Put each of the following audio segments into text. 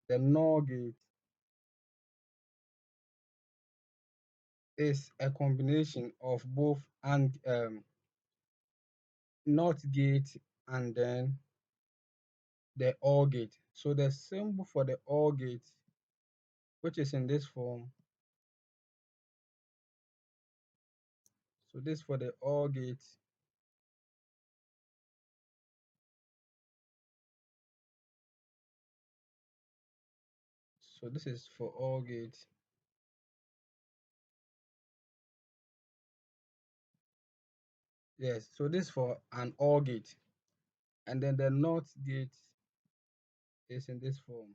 the NOR gate is a combination of both and NOT gate and then the OR gate. So the symbol for the OR gate, which is in this form, so this for the OR gate, so this is for OR gate. Yes, so this for an OR gate, and then the NOT gate is in this form.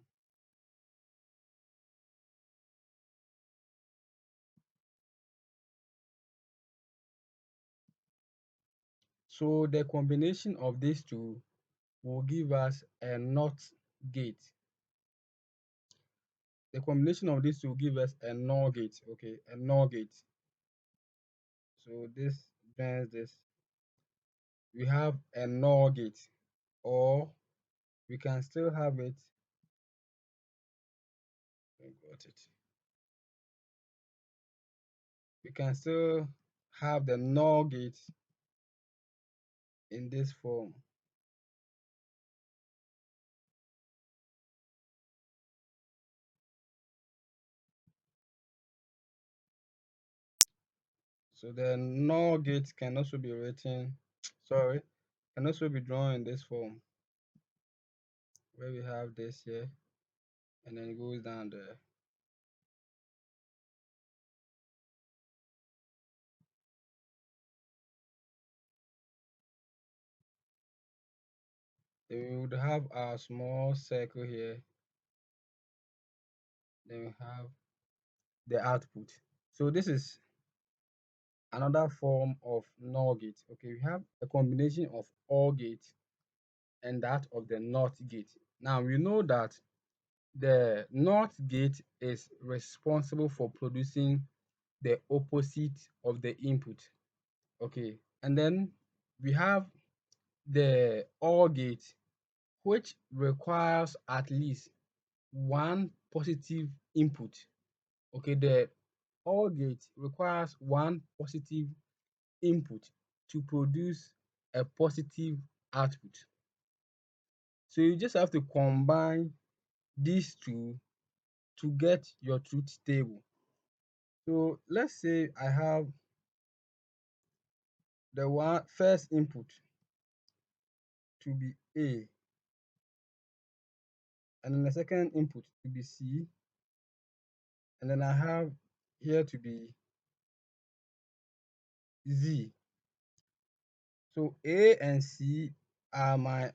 So the combination of these two will give us a NOT gate. The combination of these two will give us a NOR gate, okay, a NOR gate. So this joins this. We have a NOR gate, or we can still have it. I got it. We can still have the NOR gate in this form. So the NOR gate can also be written, sorry, can also be drawn in this form, where we have this here, and then it goes down there. Then we would have our small circle here. Then we have the output. So this is another form of NOR gate. Okay, we have a combination of OR gate and that of the NOT gate. Now we know that the NOT gate is responsible for producing the opposite of the input. Okay, and then we have the OR gate, which requires at least one positive input. Okay, the OR gate requires one positive input to produce a positive output. So you just have to combine these two to get your truth table. So let's say I have the one first input to be A, and then the second input to be C, and then I have here to be Z. So A and C are my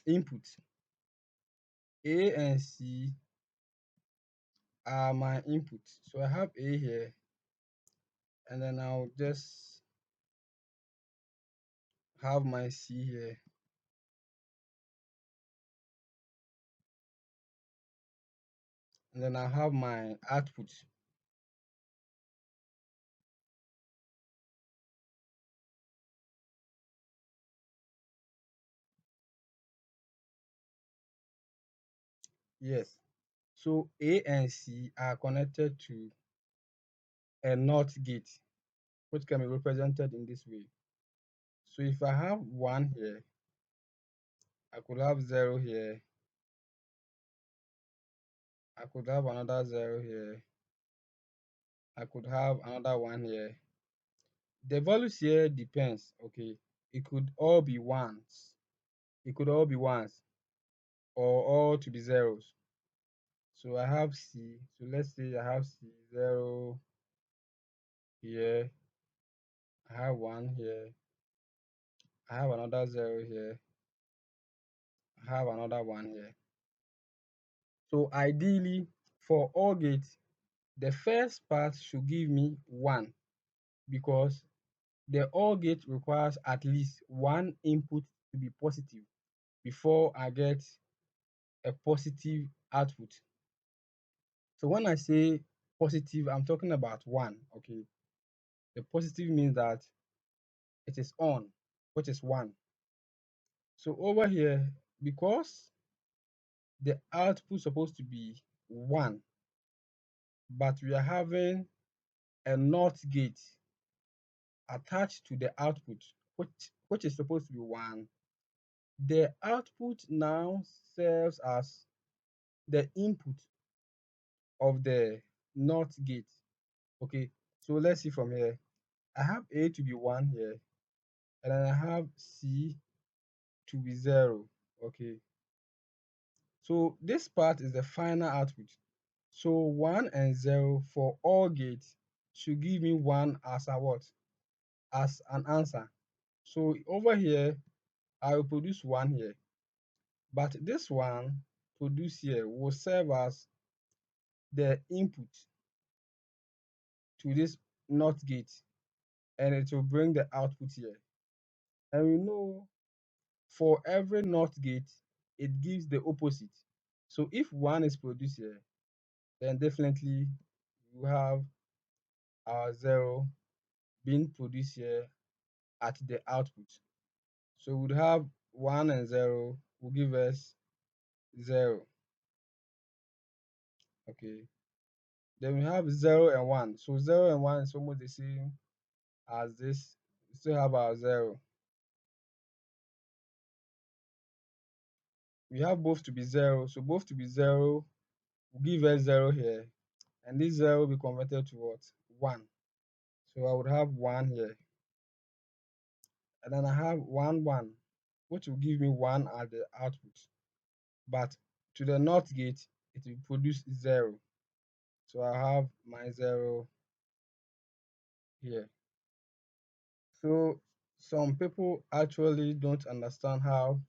inputs. A and C are my inputs. So I have A here, and then I'll just have my C here, and then I have my output. Yes. So A and C are connected to a NOT gate, which can be represented in this way. So if I have 1 here, I could have 0 here, I could have another 0 here, I could have another 1 here. The values here depends, okay? It could all be ones. It could all be ones or all to be zeros. So I have C. So let's say I have C 0 here. I have 1 here. I have another 0 here. I have another 1 here. So ideally, for all gates, the first part should give me 1 because the OR gate requires at least one input to be positive before I get a positive output. So when I say positive, I'm talking about 1, okay? The positive means that it is on, which is 1. So over here, because the output supposed to be 1, but we are having a NOT gate attached to the output, which is supposed to be 1. The output now serves as the input of the NOT gate. Okay, so let's see from here. I have A to be 1 here, and then I have C to be 0. Okay, so this part is the final output. So 1 and 0 for all gates should give me 1 as a what? As an answer. So over here, I will produce 1 here. But this one produced here will serve as the input to this NOT gate, and it will bring the output here. And we know for every NOT gate, it gives the opposite. So if 1 is produced here, then definitely you have our 0 being produced here at the output. So we would have 1 and 0 will give us 0. Okay. Then we have 0 and 1. So 0 and 1 is almost the same as this. We still have our 0. We have both to be 0. So both to be 0 will give us 0 here. And this 0 will be converted to what? 1. So I would have 1 here. And then I have 1, 1, which will give me 1 at the output. But to the NOT gate, it will produce 0. So I have my 0 here. So some people actually don't understand how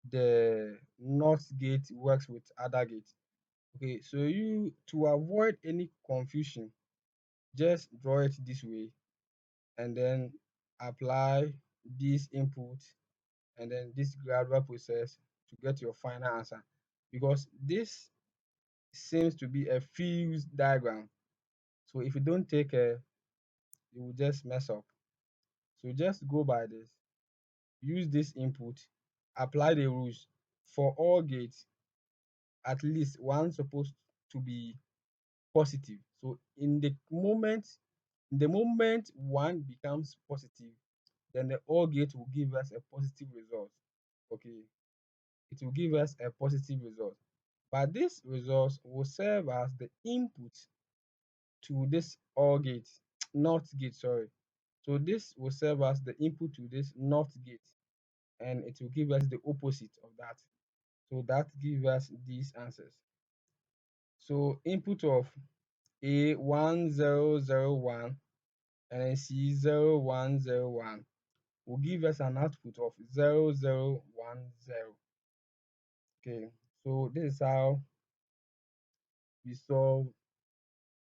the NOT gate works with other gates. Okay, so you to avoid any confusion, just draw it this way and then apply this input and then this gradual process to get your final answer, because this seems to be a fused diagram. So if you don't take care, you will just mess up. So just go by this, use this input, apply the rules for all gates. At least one supposed to be positive. So the moment one becomes positive, then the OR gate will give us a positive result. Okay, it will give us a positive result. But this result will serve as the input to this OR gate, NOT gate, sorry. So this will serve as the input to this NOT gate, and it will give us the opposite of that. So that gives us these answers. So input of A1001 and then C0101 will give us an output of 0010. Okay, so this is how we solve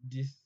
this